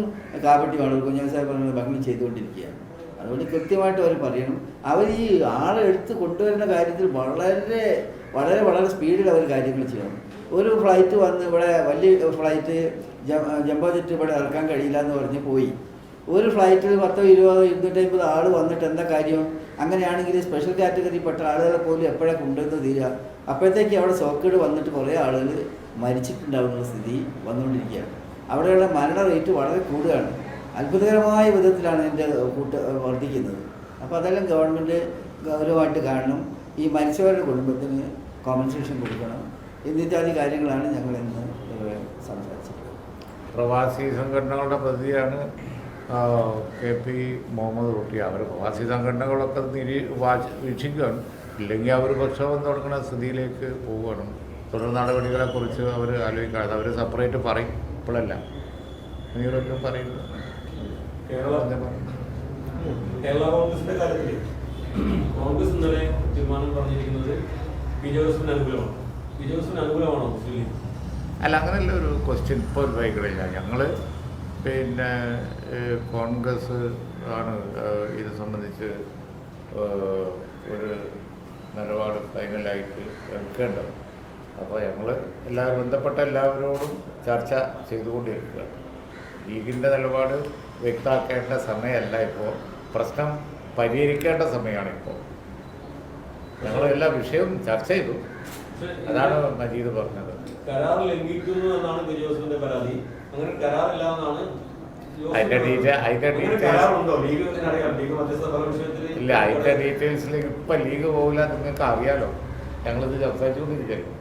കാപ്പട്ടിയാണ് കുഞ്ഞാലി സാഹിബ് പറഞ്ഞത് ഭംഗി ചെയ്തുകൊണ്ടിരിക്കുകയാണ്. അതുകൊണ്ട് കൃത്യമായിട്ട് അവർ പറയണം. അവർ ഈ ആളെ എടുത്ത് കൊണ്ടുവരുന്ന കാര്യത്തിൽ വളരെ സ്പീഡിൽ അവർ കാര്യങ്ങൾ ചെയ്യണം. ഒരു ഫ്ലൈറ്റ് വന്ന് ഇവിടെ വലിയ ഫ്ലൈറ്റ് ജംബോ ജെറ്റ് ഇവിടെ ഇറക്കാൻ കഴിയില്ല എന്ന് പറഞ്ഞ് പോയി. ഒരു ഫ്ലൈറ്റിൽ 10, 20, 250 ആൾ വന്നിട്ട് എന്താ കാര്യം? അങ്ങനെയാണെങ്കിൽ സ്പെഷ്യൽ കാറ്റഗറിയിൽപ്പെട്ട ആളുകളെ പോലും എപ്പോഴാണ് കൊണ്ടുവന്ന് തീരുക? അപ്പോഴത്തേക്ക് അവിടെ സോക്കേട് വന്നിട്ട് കുറേ ആളുകൾ മരിച്ചിട്ടുണ്ടാകുന്ന സ്ഥിതി വന്നുകൊണ്ടിരിക്കുകയാണ്. അവിടെയുള്ള മരണ റേറ്റ് വളരെ കൂടുകയാണ്. അത്ഭുതകരമായ വിധത്തിലാണ് ഇതിൻ്റെ വർദ്ധിക്കുന്നത്. അപ്പോൾ അതെല്ലാം ഗവൺമെൻറ് ഗൗരവമായിട്ട് കാണണം. ഈ മരിച്ചവരുടെ കുടുംബത്തിന് കോമ്പൻസേഷൻ കൊടുക്കണം. എന്നിത്യാദി കാര്യങ്ങളാണ് ഞങ്ങൾ ഇന്ന് സംസാരിച്ചത്. പ്രവാസി സംഘടനകളുടെ പ്രതിയാണ് KP മുഹമ്മദ് കുട്ടി. അവർ പ്രവാസി സംഘടനകളൊക്കെ വീക്ഷിക്കുകയാണ്. ഇല്ലെങ്കിൽ അവർ പ്രക്ഷോഭം തുടങ്ങുന്ന സ്ഥിതിയിലേക്ക് പോവുകയാണ്. തുടർ നടപടികളെക്കുറിച്ച് അവർ ആലോചിക്കാതെ അവർ സെപ്പറേറ്റ് പറയും. ഇപ്പോഴല്ല നീരൊക്കെ പറയുന്നത്. കേരള കോൺഗ്രസിന്റെ കാര്യത്തിൽ കോൺഗ്രസ് ഇന്നലെ തീരുമാനം പറഞ്ഞിരിക്കുന്നത് വിജയദശമിന് അനുകൂലമാണ്. വിജയദശമിന് അനുകൂലമാണോ മുസ്ലിം ലീഗ്? അല്ല, അങ്ങനെയല്ല ഒരു ക്വസ്റ്റ്യൻ ഇപ്പോൾ വൈകിട്ടില്ല. ഞങ്ങൾ കോൺഗ്രസ് ആണ് ഇത് സംബന്ധിച്ച് ഒരു നിലപാട് ഫൈനലായിട്ട് എടുക്കേണ്ടത്. അപ്പോൾ ഞങ്ങൾ ബന്ധപ്പെട്ട എല്ലാവരോടും ചർച്ച ചെയ്തുകൊണ്ടിരിക്കുകയാണ്. ലീഗിൻ്റെ നിലപാട് വ്യക്തമാക്കേണ്ട സമയമല്ല ഇപ്പോൾ, പ്രശ്നം പരിഹരിക്കേണ്ട സമയമാണ് ഇപ്പോൾ. ഞങ്ങൾ എല്ലാ വിഷയവും ചർച്ച ചെയ്തു, അതാണ് മജീദ് പറഞ്ഞത്. കരാർ ലംഘിക്കുന്നു എന്നാണ് പി ജോസഫിന്റെ പരാതി. അങ്ങനെ കരാറില്ല എന്നാണ് അതിന്റെ ഡീറ്റെയിൽസ് ഇല്ല, അതിന്റെ ഡീറ്റെയിൽസിലേക്ക് ഇപ്പം ലീഗ് പോകില്ല, നിങ്ങൾക്ക് അറിയാലോ. ഞങ്ങളിത് സംസാരിച്ചുകൊണ്ടിരിക്കുന്നു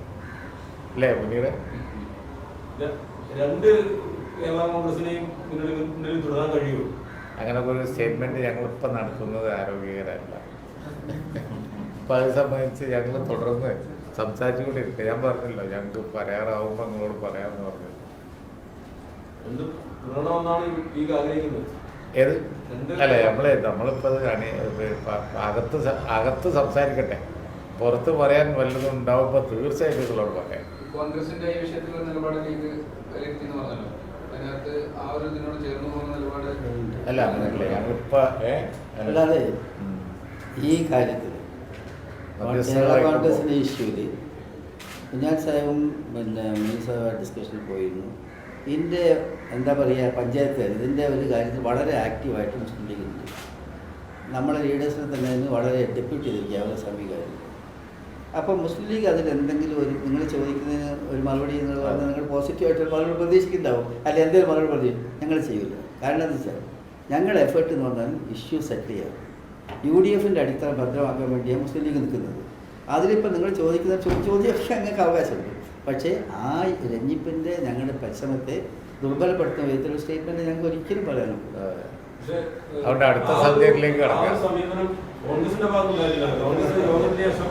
അല്ലേ മുന്നീട്? രണ്ട് കേരള കോൺഗ്രസിനെയും മുന്നിൽ തുടരാൻ കഴിയുമോ? അങ്ങനെ ഒരു സ്റ്റേറ്റ്മെന്റ് ഞങ്ങളിപ്പോൾ നടത്തുന്നത് ആരോഗ്യകരമല്ല. അപ്പം അത് സംബന്ധിച്ച് ഞങ്ങൾ തുടർന്ന് സംസാരിച്ചുകൊണ്ടിരിക്കുക. ഞാൻ പറഞ്ഞല്ലോ, ഞങ്ങൾക്ക് പറയാറാവുമ്പോൾ നിങ്ങളോട് പറയാമെന്ന് പറഞ്ഞു. ഏത് അല്ല, നമ്മളിപ്പോൾ അകത്ത് സംസാരിക്കട്ടെ, പുറത്ത് പറയാൻ വല്ലതും ഉണ്ടാവുമ്പോൾ തീർച്ചയായിട്ടും നിങ്ങളോട് പറയാം. കോൺഗ്രസിന്റെ ഈ വിഷയത്തിലുള്ള നിലപാട് ലീഗ് വിലയിരുത്തിയെന്ന് പറഞ്ഞല്ലോ, അതിനകത്ത് ആ ഒരു ഇതിനോട് ചേർന്ന് പോകുന്ന നിലപാട് അല്ല അങ്ങനെയല്ലേ ഞങ്ങളിപ്പോൾ അല്ലാതെ ഈ കാര്യത്തിൽ കേരള കോൺഗ്രസിൻ്റെ ഇഷ്യൂവിൽ കുഞ്ഞാൽ സാഹിബും മിനിസ്റ്റർ ഡിസ്കഷനിൽ പോയിരുന്നു. ഇതിൻ്റെ എന്താ പറയുക, പഞ്ചായത്ത് ഇതിൻ്റെ ഒരു കാര്യത്തിൽ വളരെ ആക്റ്റീവായിട്ട് മുസ്ലിം ലീഗുണ്ട്. നമ്മളെ ലീഡേഴ്സിനെ തന്നെ വളരെ ഡെപ്യൂട്ട് ചെയ്തിരിക്കുക അവരുടെ സമീപകാര്യം. അപ്പോൾ മുസ്ലിം ലീഗ് അതിൽ എന്തെങ്കിലും ഒരു നിങ്ങൾ ചോദിക്കുന്നതിന് ഒരു മറുപടി എന്ന് പറഞ്ഞാൽ നിങ്ങൾ പോസിറ്റീവായിട്ടൊരു മറുപടി പ്രതീക്ഷിക്കുന്നുണ്ടാവും, അല്ല എന്തെങ്കിലും മറുപടി പ്രതീക്ഷിക്കും. ഞങ്ങൾ ചെയ്യില്ല. കാരണം എന്താ വെച്ചാൽ ഞങ്ങളുടെ എഫേർട്ട് എന്ന് പറഞ്ഞാൽ ഇഷ്യൂ സെറ്റിൽ ചെയ്യാം. UDFൻ്റെ അടിത്തറ ഭദ്രമാക്കാൻ വേണ്ടിയാണ് മുസ്ലിം ലീഗ് നിൽക്കുന്നത്. അതിലിപ്പോൾ നിങ്ങൾ ചോദിക്കുന്ന ചോദ്യമൊക്കെ ഞങ്ങൾക്ക് അവകാശമുണ്ട്. പക്ഷേ ആ രഞ്ജിപ്പിൻ്റെ ഞങ്ങളുടെ പരിശ്രമത്തെ ദുർബലപ്പെടുത്തുന്ന വിധത്തിലുള്ള സ്റ്റേറ്റ്മെൻറ്റ് ഞങ്ങൾക്ക് ഒരിക്കലും പറയാനുള്ളൂ. അവരുടെ അടുത്ത സബ്ജക്റ്റിലേക്ക് കടക്കാം. കോൺഗ്രസിന്റെ ഭാഗത്തുണ്ടായില്ല. കോൺഗ്രസ് യോഗത്തിന് ശേഷം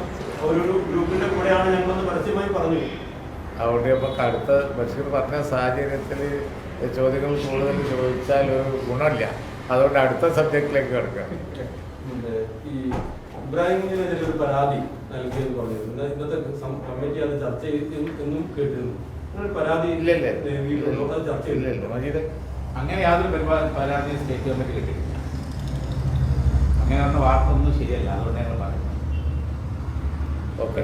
ഒരു ഗ്രൂപ്പിന്റെ കൂടെയാണ് ഞങ്ങളൊന്ന് പരസ്യമായി പറഞ്ഞു. അതുകൊണ്ട് ഇപ്പം അടുത്ത ബഷീർ പറഞ്ഞ സാഹചര്യത്തിൽ ചോദ്യങ്ങൾ കൂടുതൽ ചോദിച്ചാൽ ഒരു ഗുണമില്ല. അതുകൊണ്ട് അടുത്ത സബ്ജക്റ്റിലേക്ക് കിടക്കാം. ഈ ഇബ്രാഹിമിനെതിരെ ഒരു പരാതി നൽകിയെന്ന് പറഞ്ഞിരുന്നു. ഇന്നത്തെ കമ്മിറ്റി അത് ചർച്ച എന്നും കേട്ടിരുന്നു. പരാതി ഇല്ലല്ലേ ചർച്ച ഇല്ലല്ലോ മജീദ്? അങ്ങനെ യാതൊരു പരാതിയും സ്റ്റേറ്റ് ഗവൺമെന്റ് കിട്ടിയിട്ടില്ല. അങ്ങനെ പറഞ്ഞ വാർത്തയൊന്നും ശരിയല്ല, അതുകൊണ്ട് ഞങ്ങൾ പറഞ്ഞു. ഓക്കെ,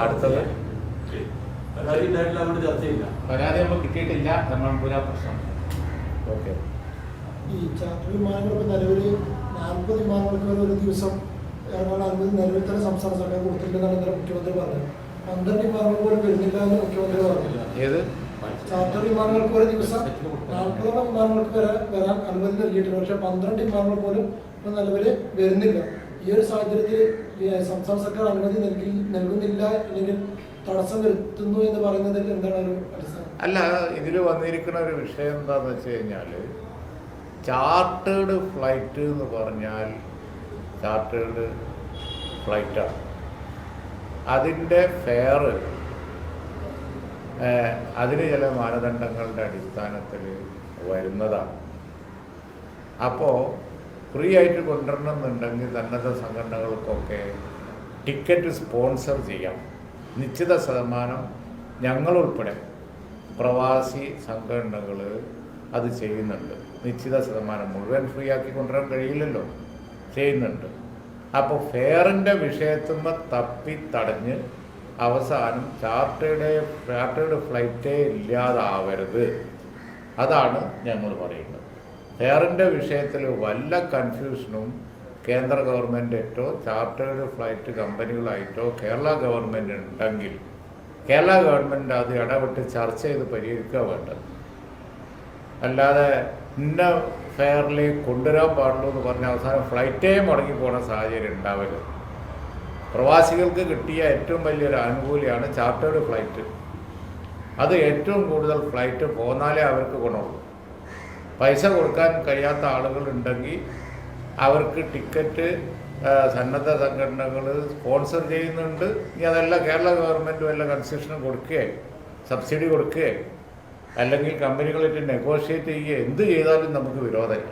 അടുത്തത് പരാതി ഉണ്ടായിട്ടില്ല, അതുകൊണ്ട് ചർച്ചയില്ല. പരാതി നമ്മൾ കിട്ടിയിട്ടില്ല, നമ്മൾ പുരാ പ്രശ്നം. ഓക്കെ. ഈ ചാർട്ടർ വിമാനങ്ങൾ ഇപ്പോൾ നിലവിൽ 40 വിമാനങ്ങൾക്ക് വരെ ഒരു ദിവസം ഇറങ്ങാൻ അനുമതി നിലവിൽ തന്നെ സംസ്ഥാന സർക്കാർ കൊടുത്തിട്ടുണ്ടെന്നാണ് ഇന്നലെ മുഖ്യമന്ത്രി പറഞ്ഞത്. 12 വിമാനങ്ങൾ പോലും വരുന്നില്ല എന്ന് മുഖ്യമന്ത്രി പറഞ്ഞില്ല. ഏത് ചാർട്ടർ വിമാനങ്ങൾക്ക് ഒരു ദിവസം 40 വിമാനങ്ങൾക്ക് വരാൻ അനുമതി നൽകിയിട്ടുണ്ട്. പക്ഷേ 12 വിമാനങ്ങൾ പോലും ഇപ്പോൾ നിലവിൽ വരുന്നില്ല. ഈ ഒരു സാഹചര്യത്തിൽ സംസ്ഥാന സർക്കാർ അനുമതി നൽകുന്നില്ല, അല്ലെങ്കിൽ തടസ്സം വരുത്തുന്നു എന്ന് പറയുന്നതിൽ എന്താണ് ഒരു അടിസ്ഥാനം? അല്ല, ഇതിൽ വന്നിരിക്കുന്ന ഒരു വിഷയം എന്താണെന്ന് വെച്ച് കഴിഞ്ഞാൽ, ചാർട്ടേഡ് ഫ്ലൈറ്റ് എന്ന് പറഞ്ഞാൽ ചാർട്ടേഡ് ഫ്ലൈറ്റാണ്. അതിൻ്റെ ഫെയർ അതിന് ചില മാനദണ്ഡങ്ങളുടെ അടിസ്ഥാനത്തിൽ വരുന്നതാണ്. അപ്പോൾ ഫ്രീ ആയിട്ട് കൊണ്ടുവരണമെന്നുണ്ടെങ്കിൽ സന്നദ്ധ സംഘടനകൾക്കൊക്കെ ടിക്കറ്റ് സ്പോൺസർ ചെയ്യാം. നിശ്ചിത ശതമാനം ഞങ്ങളുൾപ്പെടെ പ്രവാസി സംഘടനകൾ അത് ചെയ്യുന്നുണ്ട്. നിശ്ചിത ശതമാനം, മുഴുവൻ ഫ്രീ ആക്കി കൊണ്ടുവരാൻ കഴിയില്ലല്ലോ, ചെയ്യുന്നുണ്ട്. അപ്പോൾ ഫെയറിൻ്റെ വിഷയത്തുമ്പോൾ തപ്പി തടഞ്ഞ് അവസാനം ചാർട്ടേഡ് ഫ്ലൈറ്റേ ഇല്ലാതാവരുത്. അതാണ് ഞങ്ങൾ പറയുന്നത്. ഫെയറിൻ്റെ വിഷയത്തിൽ വല്ല കൺഫ്യൂഷനും കേന്ദ്ര ഗവൺമെൻറ്റായിട്ടോ ചാർട്ടേഡ് ഫ്ലൈറ്റ് കമ്പനികളായിട്ടോ കേരള ഗവൺമെൻറ് ഉണ്ടെങ്കിൽ കേരള ഗവൺമെൻറ് അത് ഇടപെട്ട് ചർച്ച ചെയ്ത് പരിഹരിക്കുക വേണ്ടത്. അല്ലാതെ ഇന്ന ഫെയറിലേക്ക് കൊണ്ടുവരാൻ പാടുള്ളൂ എന്ന് പറഞ്ഞ അവസാനം ഫ്ലൈറ്റേ മുടങ്ങി പോകുന്ന സാഹചര്യം ഉണ്ടാവരുത്. പ്രവാസികൾക്ക് കിട്ടിയ ഏറ്റവും വലിയൊരു ആനുകൂല്യമാണ് ചാർട്ടേഡ് ഫ്ലൈറ്റ്. അത് ഏറ്റവും കൂടുതൽ ഫ്ലൈറ്റ് പോന്നാലേ അവർക്ക് ഗുണമുള്ളൂ. പൈസ കൊടുക്കാൻ കഴിയാത്ത ആളുകളുണ്ടെങ്കിൽ അവർക്ക് ടിക്കറ്റ് സന്നദ്ധ സംഘടനകൾ സ്പോൺസർ ചെയ്യുന്നുണ്ട്. ഇനി അതല്ല കേരള ഗവൺമെൻറ് വല്ല കൺസെഷൻ കൊടുക്കുകയോ സബ്സിഡി കൊടുക്കുകയോ അല്ലെങ്കിൽ കമ്പനികളായിട്ട് നെഗോഷിയേറ്റ് ചെയ്യുകയോ എന്ത് ചെയ്താലും നമുക്ക് വിരോധമില്ല.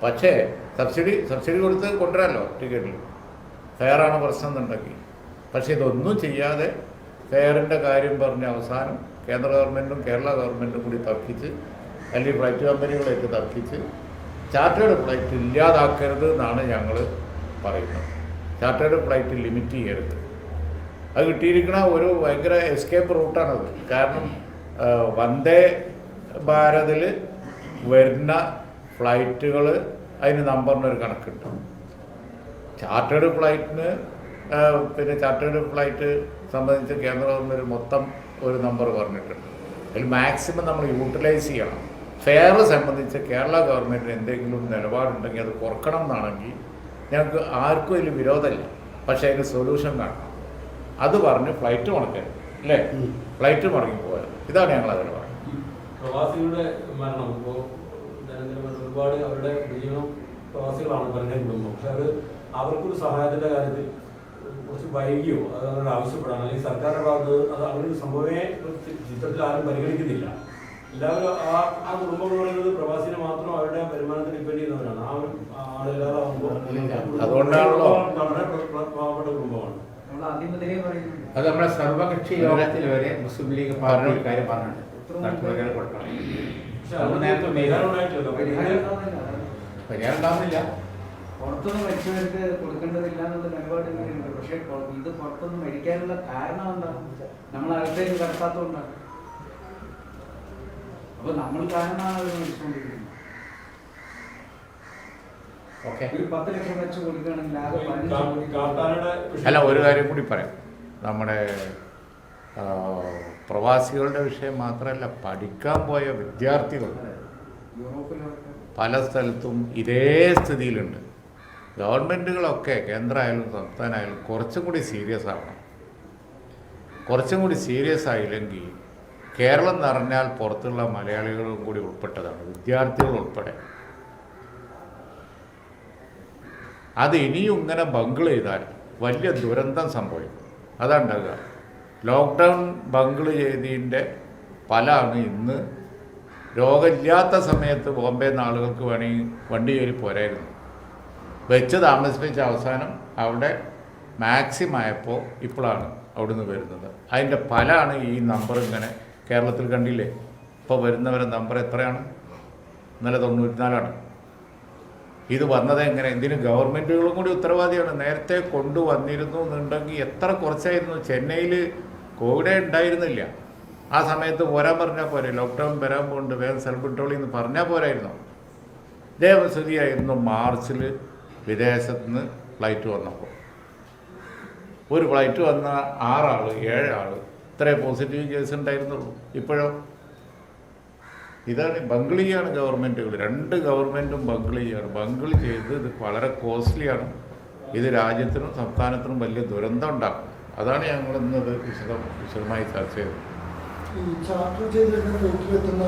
പക്ഷേ സബ്സിഡി കൊടുത്ത് കൊണ്ടുവരാമല്ലോ ടിക്കറ്റിൽ, ഫെയറാണ് പ്രശ്നം എന്നുണ്ടെങ്കിൽ. പക്ഷേ ഇതൊന്നും ചെയ്യാതെ ഫെയറിൻ്റെ കാര്യം പറഞ്ഞ് അവസാനം കേന്ദ്ര ഗവൺമെൻറ്റും കേരള ഗവൺമെൻറ്റും കൂടി തർക്കിച്ച് അല്ലെങ്കിൽ ഫ്ലൈറ്റ് കമ്പനികളായിട്ട് തർക്കിച്ച് ചാർട്ടേഡ് ഫ്ലൈറ്റ് ഇല്ലാതാക്കരുത് എന്നാണ് ഞങ്ങൾ പറയുന്നത്. ചാർട്ടേഡ് ഫ്ലൈറ്റ് ലിമിറ്റ് ചെയ്യരുത്. അത് കിട്ടിയിരിക്കുന്ന ഒരു ഭയങ്കര എസ്കേപ്പ് റൂട്ടാണത്. കാരണം വന്ദേ ഭാരതിൽ വരുന്ന ഫ്ലൈറ്റുകൾ അതിന് നമ്പറിനൊരു കണക്കുണ്ട്. ചാർട്ടേഡ് ഫ്ലൈറ്റിന് പിന്നെ ചാർട്ടേഡ് ഫ്ലൈറ്റ് സംബന്ധിച്ച് കേന്ദ്ര ഗവൺമെൻറ് മൊത്തം ഒരു നമ്പർ പറഞ്ഞിട്ടുണ്ട്. അതിൽ മാക്സിമം നമ്മൾ യൂട്ടിലൈസ് ചെയ്യണം. ഫെയർ സംബന്ധിച്ച് കേരള ഗവൺമെൻറ്റിന് എന്തെങ്കിലും നിലപാടുണ്ടെങ്കിൽ അത് കുറക്കണം എന്നാണെങ്കിൽ ഞങ്ങൾക്ക് ആർക്കും അതിൽ വിരോധമില്ല. പക്ഷേ അതിന് സൊല്യൂഷൻ കാണണം. അത് പറഞ്ഞ് ഫ്ലൈറ്റ് മുടക്കരുത്, അല്ലേ? ഫ്ലൈറ്റ് മുടങ്ങിപ്പോയത് ഇതാണ് ഞങ്ങൾ അതിൽ പറയുന്നത്. പ്രവാസികളുടെ മരണം ഇപ്പോൾ ഒരുപാട് അവരുടെ ജീവനം പ്രവാസികളാണ് പറഞ്ഞ കുടുംബം. പക്ഷെ അത് അവർക്കൊരു സഹായത്തിൻ്റെ കാര്യത്തിൽ കുറച്ച് വൈകിയോ അത് അവരോട് ആവശ്യപ്പെടാൻ അല്ലെങ്കിൽ സർക്കാരിൻ്റെ ഭാഗത്ത് അത് അങ്ങനെ ഒരു സംഭവമേ ചിത്രത്തിൽ ആരും പരിഗണിക്കുന്നില്ല. എല്ലാവരും ആ കുടുംബം എന്ന് പറയുന്നത് പ്രവാസിനെ മാത്രം അവരുടെ വരുമാനത്തിന് ഡിപ്പെൻഡ് ചെയ്യുന്നവരാണ്. ആ ഒരു ആളില്ലാതെ അതുകൊണ്ടാണല്ലോ വളരെ പാവപ്പെട്ട കുടുംബമാണ്. അത് നമ്മുടെ സർവകക്ഷി യോഗത്തിൽ വരെ മുസ്ലിം ലീഗ് പാർട്ടി ഒരു കാര്യം പറഞ്ഞിട്ടുണ്ട്. കൊടുക്കണം. പക്ഷെ അത് നേരത്തെ പരിഹാരമുണ്ടായിട്ടില്ല. പരിഹാരം ഉണ്ടാവുന്നില്ല. പുറത്തുനിന്ന് മരിച്ചവർക്ക് കൊടുക്കേണ്ടതില്ല എന്നുള്ള നിലപാട് ഇങ്ങനെയുണ്ട്. പക്ഷെ ഇത് പുറത്തുനിന്ന് മരിക്കാനുള്ള കാരണം എന്താണ്? നമ്മൾ അകത്തേക്ക് കടത്താത്തതുകൊണ്ടാണ്. അപ്പൊ നമ്മൾ കാരണമാണ് അവർ മരിച്ചുകൊണ്ടിരിക്കുന്നത്. ഒരു 10 ലക്ഷം വെച്ച് കൊടുക്കുകയാണെങ്കിൽ ആകെ 15 കോടി. അല്ല, ഒരു കാര്യം കൂടി പറയാം. നമ്മുടെ പ്രവാസികളുടെ വിഷയം മാത്രമല്ല, പഠിക്കാൻ പോയ വിദ്യാർത്ഥികൾ പല സ്ഥലത്തും ഇതേ സ്ഥിതിയിലുണ്ട്. ഗവൺമെൻറ്റുകളൊക്കെ കേന്ദ്രമായാലും സംസ്ഥാനമായാലും കുറച്ചും കൂടി സീരിയസ് ആവണം. കുറച്ചും കൂടി സീരിയസ് ആയില്ലെങ്കിൽ കേരളം എന്ന് പറഞ്ഞാൽ പുറത്തുള്ള മലയാളികളും കൂടി ഉൾപ്പെട്ടതാണ്, വിദ്യാർത്ഥികൾ ഉൾപ്പെടെ. അത് ഇനിയും ഇങ്ങനെ ബങ്കിൾ ചെയ്താൽ വലിയ ദുരന്തം സംഭവിക്കും. അതുണ്ടാകുക. ലോക്ക്ഡൗൺ ബങ്കിൾ ചെയ്തതിൻ്റെ ഫലമാണ് ഇന്ന് രോഗമില്ലാത്ത സമയത്ത് ബോംബെ നിന്ന് ആളുകൾക്ക് വേണമെങ്കിൽ വണ്ടി കയറി പോരായിരുന്നു. വെച്ച് താമസിപ്പിച്ച അവസാനം അവിടെ മാക്സിമം ആയപ്പോൾ ഇപ്പോഴാണ് അവിടുന്ന് വരുന്നത്. അതിൻ്റെ ഫലമാണ് ഈ നമ്പർ ഇങ്ങനെ കേരളത്തിൽ കണ്ടില്ലേ. ഇപ്പോൾ വരുന്നവരുടെ നമ്പർ എത്രയാണ്? ഇന്നലെ 94ആണ്. ഇത് വന്നത് എങ്ങനെ? എന്തിന് ഗവൺമെൻറ്റുകളും കൂടി ഉത്തരവാദിയാണ്. നേരത്തെ കൊണ്ടുവന്നിരുന്നു എന്നുണ്ടെങ്കിൽ എത്ര കുറച്ചായിരുന്നു. ചെന്നൈയിൽ കോവിഡേ ഉണ്ടായിരുന്നില്ല. ആ സമയത്ത് പോരാൻ പറഞ്ഞാൽ പോരെ. ലോക്ക്ഡൗൺ വരാൻ പോകുന്നുണ്ട്, വേഗം സെൽഫ് കൺട്രോളിൽ നിന്ന് പറഞ്ഞാൽ പോരായിരുന്നു. ഇതേസ്ഥിതിയായിരുന്നു മാർച്ചിൽ വിദേശത്ത് നിന്ന് ഫ്ലൈറ്റ് വന്നപ്പോൾ. ഒരു ഫ്ലൈറ്റ് വന്ന 6 ആൾ 7 ആൾ ഇത്രേ പോസിറ്റീവ് കേസ് ഉണ്ടായിരുന്നുള്ളൂ. ഇപ്പോഴോ ഇതാണ് ബങ്കിൾ ചെയ്യാണ് ഗവൺമെൻറ്റുകൾ. 2 ഗവൺമെൻറ്റും ബങ്കിൾ ചെയ്യാണ്. ബങ്കിൾ ചെയ്ത് ഇത് വളരെ കോസ്റ്റ്ലിയാണ്. ഇത് രാജ്യത്തിനും സംസ്ഥാനത്തിനും വലിയ ദുരന്തം ഉണ്ടാക്കും. അതാണ് ഞങ്ങൾ ഇന്നത് വിശദമായി ചർച്ച ചെയ്തത്. ഈ ചാർട്ടർ ചെയ്തിട്ട് വീട്ടിലെത്തുന്ന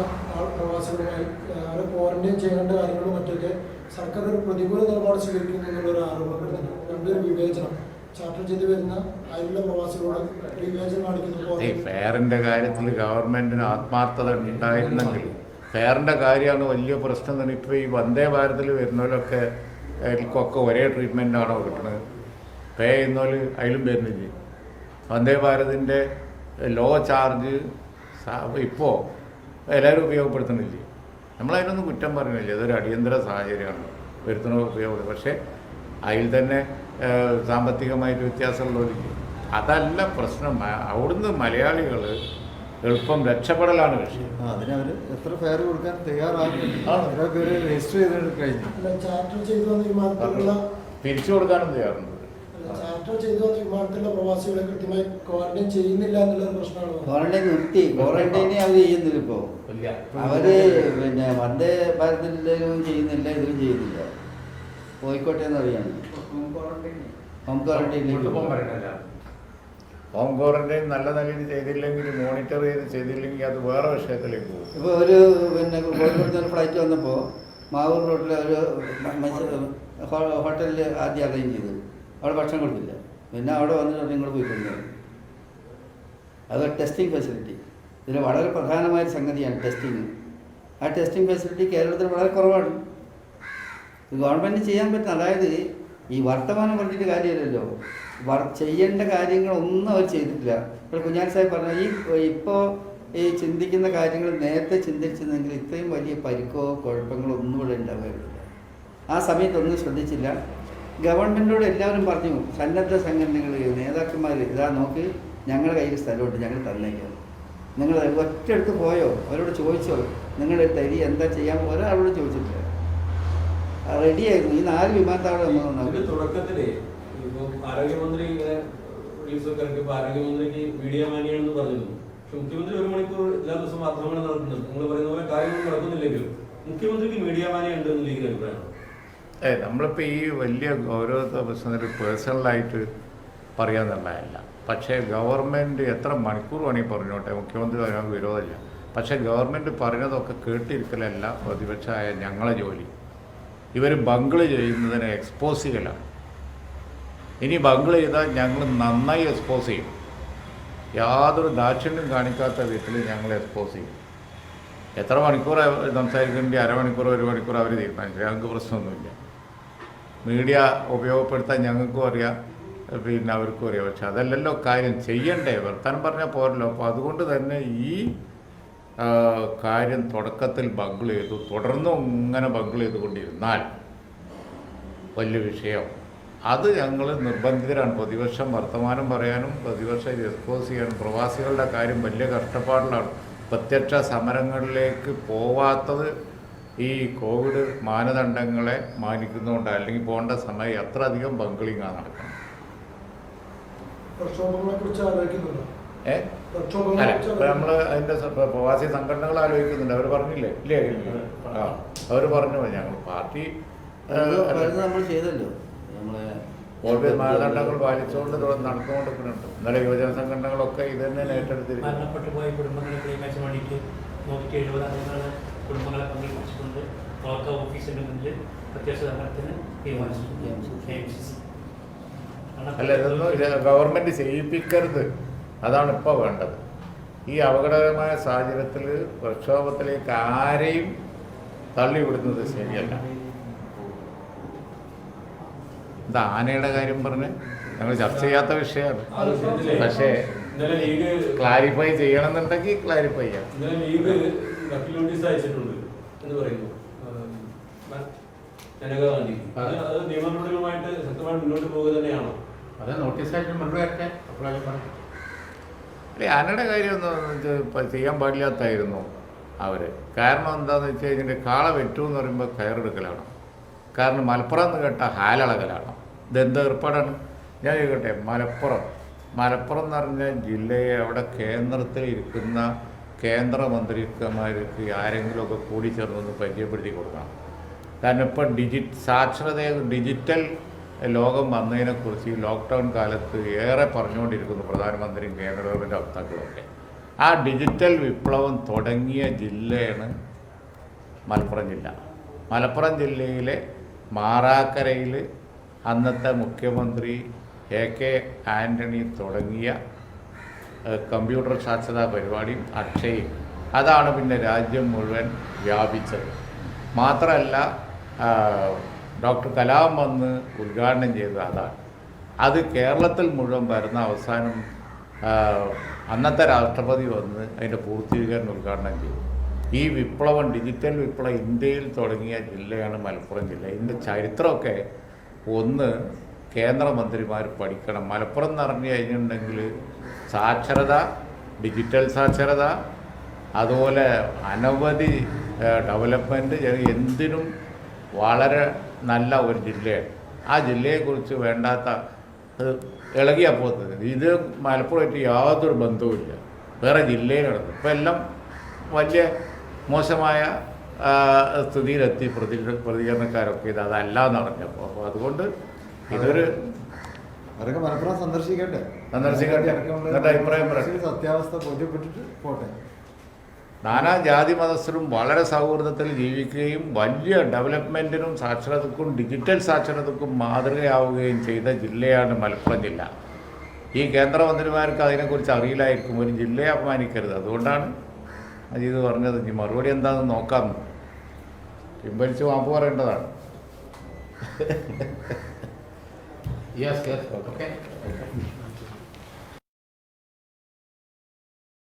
പ്രവാസികളുമായി അവരെ ക്വാറന്റൈൻ ചെയ്യേണ്ട കാര്യങ്ങളും മറ്റൊക്കെ സർക്കാർ ഒരു പ്രതികൂല നിലപാട് സ്വീകരിക്കുന്നു എന്നുള്ളൊരു ആരോപണപ്പെടുന്നുണ്ട്. രണ്ടൊരു വിവേചനം ചാർട്ടർ ചെയ്ത് വരുന്ന അതിലുള്ള പ്രവാസികളോട് വിവേചനം കാണിക്കുന്നു. ഫെയറിൻ്റെ കാര്യത്തിൽ ഗവൺമെൻറ്റിന് ആത്മാർത്ഥത ഉണ്ടായിരുന്നെങ്കിൽ ഫെയറിൻ്റെ കാര്യമാണ് വലിയ പ്രശ്നം തന്നെ. ഇപ്പോൾ ഈ വന്ദേ ഭാരതിൽ വരുന്നവരൊക്കെ അതിൽക്കൊക്കെ ഒരേ ട്രീറ്റ്മെൻറ്റാണോ കിട്ടുന്നത്? പേ ചെയ്യുന്നവർ അതിലും വരുന്നില്ല. വന്ദേ ഭാരതിൻ്റെ ലോ ചാർജ് ഇപ്പോൾ എല്ലാവരും ഉപയോഗപ്പെടുത്തുന്നില്ലേ? നമ്മളതിനൊന്നും കുറ്റം പറയുന്നില്ല. ഇതൊരു അടിയന്തര സാഹചര്യമാണ് വരുത്തുന്നത് ഉപയോഗപ്പെടുത്തുന്നത്. പക്ഷേ അതിൽ തന്നെ സാമ്പത്തികമായിട്ട് വ്യത്യാസമുള്ളവരില്ലേ? അതല്ല പ്രശ്നം. അവിടുന്ന് മലയാളികൾ എളുപ്പം രക്ഷപ്പെടലാണ് വിഷയം. അതിനവർ എത്ര ഫെയർ കൊടുക്കാൻ തയ്യാറാകും. പേര് രജിസ്റ്റർ ചെയ്ത് കഴിഞ്ഞു. ചാർട്ടർ ചെയ്തു വന്ന വിമാനത്തിലുള്ള തിരിച്ചു കൊടുക്കാനും തയ്യാറുണ്ട്. ചാർട്ടർ ചെയ്തു വന്ന വിമാനത്തിലുള്ള പ്രവാസികളെ കൃത്യമായി ക്വാറന്റൈൻ ചെയ്യുന്നില്ല എന്നുള്ളൊരു പ്രശ്നമാണ്. ക്വാറന്റൈൻ നിർത്തി. ക്വാറന്റൈനെ അവർ ചെയ്യുന്നില്ല. ഇപ്പോൾ അവര് പിന്നെ വന്ദേ ഭാരതിലും ചെയ്യുന്നില്ല, ഇതിലും ചെയ്യുന്നില്ല. കോഴിക്കോട്ടെ എന്നറിയാണ് ഹോം ക്വാറന്റൈനിലേക്ക്. ഹോം ക്വാറന്റൈൻ നല്ല നിലയിൽ ചെയ്തില്ലെങ്കിൽ, മോണിറ്റർ ചെയ്തില്ലെങ്കിൽ അത് വേറെ വിഷയത്തിലേക്ക് പോകും. ഇപ്പോൾ ഒരു പിന്നെ കോഴിക്കോട് നിന്ന് ഫ്ലൈറ്റ് വന്നപ്പോൾ മാവൂർ റോഡിൽ ഒരു ഹോട്ടലിൽ ആദ്യം അറേഞ്ച് ചെയ്തു. അവിടെ ഭക്ഷണം കൊടുത്തില്ല. പിന്നെ അവിടെ വന്നിട്ട് നിങ്ങൾ പോയിട്ടുണ്ട്. അത് ടെസ്റ്റിംഗ് ഫെസിലിറ്റി. ഇതിൽ വളരെ പ്രധാനമായൊരു സംഗതിയാണ് ടെസ്റ്റിങ്. ആ ടെസ്റ്റിംഗ് ഫെസിലിറ്റി കേരളത്തിൽ വളരെ കുറവാണ്. ഇത് ഗവൺമെൻറ് ചെയ്യാൻ പറ്റും. അതായത് ഈ വർത്തമാനം പറഞ്ഞിട്ട് കാര്യമില്ലല്ലോ. ചെയ്യേണ്ട കാര്യങ്ങളൊന്നും അവർ ചെയ്തിട്ടില്ല. ഇപ്പോൾ കുഞ്ഞാലി സാഹിബ് പറഞ്ഞ ഇപ്പോൾ ഈ ചിന്തിക്കുന്ന കാര്യങ്ങൾ നേരത്തെ ചിന്തിച്ചിരുന്നെങ്കിൽ ഇത്രയും വലിയ പരിക്കോ കുഴപ്പങ്ങളോ ഒന്നും ഇവിടെ ഉണ്ടാവുകയില്ല. ആ സമയത്തൊന്നും ശ്രദ്ധിച്ചില്ല. ഗവൺമെൻറ്റിനോട് എല്ലാവരും പറഞ്ഞു, സന്നദ്ധ സംഘടനകൾ നേതാക്കന്മാർ ഇതാ നോക്ക്, ഞങ്ങളുടെ കയ്യിൽ സ്ഥലമുണ്ട്, ഞങ്ങൾ തന്നേക്കാം. നിങ്ങൾ ഒറ്റയെടുത്ത് പോയോ, അവരോട് ചോദിച്ചോ, നിങ്ങളുടെ തരി എന്താ ചെയ്യാൻ ഒരാളോട് ചോദിച്ചിട്ടില്ല. റെഡിയായിരുന്നു. ഈ 4 വിമാനത്താവളം നമ്മൾ ഇതിന്റെ നന്നാക്കി. തുടക്കത്തില് ഇപ്പൊ ആരോഗ്യമന്ത്രി ഇങ്ങനെ റീൽസൊക്കെ ഇറക്കിയപ്പോ ആരോഗ്യമന്ത്രിക്ക് മീഡിയ മാനിയാണെന്ന് പറഞ്ഞിരുന്നു. പക്ഷെ മുഖ്യമന്ത്രി 1 മണിക്കൂർ എല്ലാ ദിവസവും വാർത്താകൾ നടത്തുന്നുണ്ട്. നിങ്ങൾ പറയുന്ന പോലെ കാര്യങ്ങൾ നടക്കുന്നില്ലെങ്കിലും മുഖ്യമന്ത്രിക്ക് മീഡിയ മാനിയ ഉണ്ട് എന്ന് ലീഗിന് അഭിപ്രായമാണ്. നമ്മളിപ്പോൾ ഈ വലിയ ഗൗരവത്തെ പ്രശ്നത്തിൽ പേഴ്സണലായിട്ട് പറയാന്നുള്ളതല്ല. പക്ഷേ ഗവൺമെൻറ് എത്ര മണിക്കൂർ വേണമെങ്കിൽ പറഞ്ഞോട്ടെ, മുഖ്യമന്ത്രി അതിനകത്ത് വിരോധമില്ല. പക്ഷേ ഗവൺമെൻറ് പറയുന്നതൊക്കെ കേട്ടിരിക്കലല്ല പ്രതിപക്ഷമായ ഞങ്ങളെ ജോലി. ഇവർ ബംഗിൾ ചെയ്യുന്നതിനെ എക്സ്പോസ് ചെയ്യലാണ്. ഇനി ബംഗിൾ ചെയ്താൽ ഞങ്ങൾ നന്നായി എക്സ്പോസ് ചെയ്യും. യാതൊരു ദാക്ഷിണ്യം കാണിക്കാത്ത വിധത്തിൽ ഞങ്ങൾ എക്സ്പോസ് ചെയ്യും. എത്ര മണിക്കൂർ സംസാരിക്കേണ്ടി, അരമണിക്കൂർ 1 മണിക്കൂർ അവർ തീരുമാനിച്ചു. ഞങ്ങൾക്ക് പ്രശ്നമൊന്നുമില്ല. മീഡിയ ഉപയോഗപ്പെടുത്താൻ ഞങ്ങൾക്കും അറിയാം, പിന്നെ അവർക്കും അറിയാം. പക്ഷെ അതല്ലല്ലോ കാര്യം, ചെയ്യണ്ടേ. വർത്താനം പറഞ്ഞാൽ പോരല്ലോ. അപ്പോൾ അതുകൊണ്ട് തന്നെ ഈ കാര്യം തുടക്കത്തിൽ ബംഗിൾ ചെയ്തു, തുടർന്നും ഇങ്ങനെ ബംഗിൾ ചെയ്തുകൊണ്ടിരുന്നാൽ വലിയ വിഷയം. അത് ഞങ്ങൾ നിർബന്ധിതരാണ്. പ്രതിപക്ഷം വർത്തമാനം പറയാനും പ്രതിപക്ഷം എക്സ്പോസ് ചെയ്യാനും. പ്രവാസികളുടെ കാര്യം വലിയ കഷ്ടപ്പാടിലാണ്. പ്രത്യക്ഷ സമരങ്ങളിലേക്ക് പോവാത്തത് ഈ കോവിഡ് മാനദണ്ഡങ്ങളെ മാനിക്കുന്നതുകൊണ്ട്. അല്ലെങ്കിൽ പോകേണ്ട സമയം എത്ര അധികം ബംഗിളിങ്ങാണ് നടക്കുന്നത്. പ്രക്ഷോഭങ്ങളെ കുറിച്ച് ആലോചിക്കുന്നുണ്ടോ? അല്ല, ഇപ്പം നമ്മൾ അതിൻ്റെ പ്രവാസി സംഘടനകൾ ആലോചിക്കുന്നുണ്ട്. അവർ പറഞ്ഞില്ലേ? ഇല്ലേ? അവർ പറഞ്ഞു ഞങ്ങൾ പാർട്ടി നമ്മൾ ചെയ്തല്ലോ. നമ്മളെ കോവിഡ് മാനദണ്ഡങ്ങൾ പാലിച്ചുകൊണ്ട് നടന്നുകൊണ്ടിരിക്കുന്നുണ്ട്. ഇന്നലെ യുവജന സംഘടനകളൊക്കെ ഇത് തന്നെ ഏറ്റെടുത്തിരിക്കുന്നു. മരണപ്പെട്ടു പോയ കുടുംബങ്ങളെ കൈകാര്യം വേണ്ടിയിട്ട് 170 അംഗങ്ങളെ കുടുംബങ്ങളെ പങ്കെടുപ്പിച്ചുകൊണ്ട് അവർക്ക് ഓഫീസിൻ്റെ മുന്നിൽ പ്രത്യേക സമരത്തിന് തീരുമാനിച്ചു. അല്ല, ഇതൊന്നും ഗവൺമെൻറ് ചെയ്യിപ്പിക്കരുത്. അതാണ് ഇപ്പോൾ വേണ്ടത്. ഈ അപകടകരമായ സാഹചര്യത്തിൽ പ്രക്ഷോഭത്തിലേക്ക് ആരെയും തള്ളിവിടുന്നത് ശരിയല്ല. ഇത് ആനയുടെ കാര്യം പറഞ്ഞ് ഞങ്ങൾ ചർച്ച ചെയ്യാത്ത വിഷയമാണ്. പക്ഷേ ക്ലാരിഫൈ ചെയ്യണമെന്നുണ്ടെങ്കിൽ ക്ലാരിഫൈ ചെയ്യാം. ലീഗ് വക്കീൽ നോട്ടീസ് അയച്ചിട്ടുണ്ട് എന്ന് പറയുന്നു ജനകാന്തി. അത് നിയമ നടപടികളുമായിട്ട് ശക്തമായി മുന്നോട്ട് പോകുക തന്നെയാണോ? അത് നോട്ടീസായിട്ട് മറുപടി അപ്പോഴേ പറഞ്ഞു. അല്ലെ, ആനയുടെ കാര്യമൊന്നും ചെയ്യാൻ പാടില്ലാത്തായിരുന്നു അവർ. കാരണം എന്താണെന്ന് വെച്ച് കഴിഞ്ഞാൽ കാള വെറ്റു എന്ന് പറയുമ്പോൾ കയറെടുക്കലാണ്. കാരണം മലപ്പുറം എന്ന് കേട്ടാൽ ഹാലളകലാണ്. ഇതെന്ത് ഏർപ്പാടാണ്? ഞാൻ ചോദിക്കട്ടെ, മലപ്പുറം എന്ന് പറഞ്ഞ ജില്ലയെ അവിടെ കേന്ദ്രത്തിൽ ഇരിക്കുന്ന കേന്ദ്രമന്ത്രിമാർക്ക് ആരെങ്കിലുമൊക്കെ കൂടി ചേർന്നൊന്ന് പരിചയപ്പെടുത്തി കൊടുക്കണം. കാരണം ഇപ്പം ഡിജിറ്റൽ ലോകം വന്നതിനെക്കുറിച്ച് ഈ ലോക്ക്ഡൗൺ കാലത്ത് ഏറെ പറഞ്ഞുകൊണ്ടിരിക്കുന്നു പ്രധാനമന്ത്രിയും കേന്ദ്ര ഗവൺമെൻറ് വക്താക്കളുമൊക്കെ. ആ ഡിജിറ്റൽ വിപ്ലവം തുടങ്ങിയ ജില്ലയാണ് മലപ്പുറം ജില്ല. മലപ്പുറം ജില്ലയിലെ മാറാക്കരയിൽ അന്നത്തെ മുഖ്യമന്ത്രി AK ആൻ്റണി തുടങ്ങിയ കമ്പ്യൂട്ടർ സാക്ഷരതാ പരിപാടിയും അക്ഷയും അതാണ് പിന്നെ രാജ്യം മുഴുവൻ വ്യാപിച്ചത്. മാത്രമല്ല ഡോക്ടർ കലാം വന്ന് ഉദ്ഘാടനം ചെയ്തത് അതാണ്. അത് കേരളത്തിൽ മുഴുവൻ വരുന്ന അവസാനം അന്നത്തെ രാഷ്ട്രപതി വന്ന് അതിൻ്റെ പൂർത്തീകരണം ഉദ്ഘാടനം ചെയ്തു. ഈ വിപ്ലവം, ഡിജിറ്റൽ വിപ്ലവം ഇന്ത്യയിൽ തുടങ്ങിയ ജില്ലയാണ് മലപ്പുറം ജില്ല. ഇതിൻ്റെ ചരിത്രമൊക്കെ ഒന്ന് കേന്ദ്രമന്ത്രിമാർ പഠിക്കണം. മലപ്പുറം എന്ന് പറഞ്ഞു കഴിഞ്ഞിട്ടുണ്ടെങ്കിൽ സാക്ഷരത, ഡിജിറ്റൽ സാക്ഷരത, അതുപോലെ അനവധി ഡെവലപ്മെൻറ്റ്, എന്തിനും വളരെ നല്ല ഒരു ജില്ലയാണ്. ആ ജില്ലയെക്കുറിച്ച് വേണ്ടാത്ത ഇളകിയപ്പോൾ ഇത് മലപ്പുറമായിട്ട് യാതൊരു ബന്ധവുമില്ല, വേറെ ജില്ലയിൽ നടന്നു. ഇപ്പം എല്ലാം വലിയ മോശമായ സ്ഥിതിയിലെത്തി പ്രതികരണക്കാരൊക്കെ ഇത് അതല്ല എന്നറിഞ്ഞപ്പോൾ. അപ്പോൾ അതുകൊണ്ട് ഇതൊരു അവരൊക്കെ മലപ്പുറം സന്ദർശിക്കട്ടെ, എന്നിട്ട് അഭിപ്രായം പറയാം. സത്യാവസ്ഥ ബോധ്യപ്പെട്ടിട്ട് പോട്ടെ. നാനാ ജാതി മതസ്ഥരും വളരെ സൗഹൃദത്തിൽ ജീവിക്കുകയും വലിയ ഡെവലപ്മെൻറ്റിനും സാക്ഷരതക്കും ഡിജിറ്റൽ സാക്ഷരതക്കും മാതൃകയാവുകയും ചെയ്ത ജില്ലയാണ് മലപ്പുറം ജില്ല. ഈ കേന്ദ്രമന്ത്രിമാർക്ക് അതിനെക്കുറിച്ച് അറിയില്ലായിരിക്കും. ഒരു ജില്ലയെ അപമാനിക്കരുത്. അതുകൊണ്ടാണ് അജീത് പറഞ്ഞത്. ഇനി മറുപടി എന്താണെന്ന് നോക്കാം. പിൻവലിച്ച് മാപ്പ് പറയേണ്ടതാണ്. Yes okay.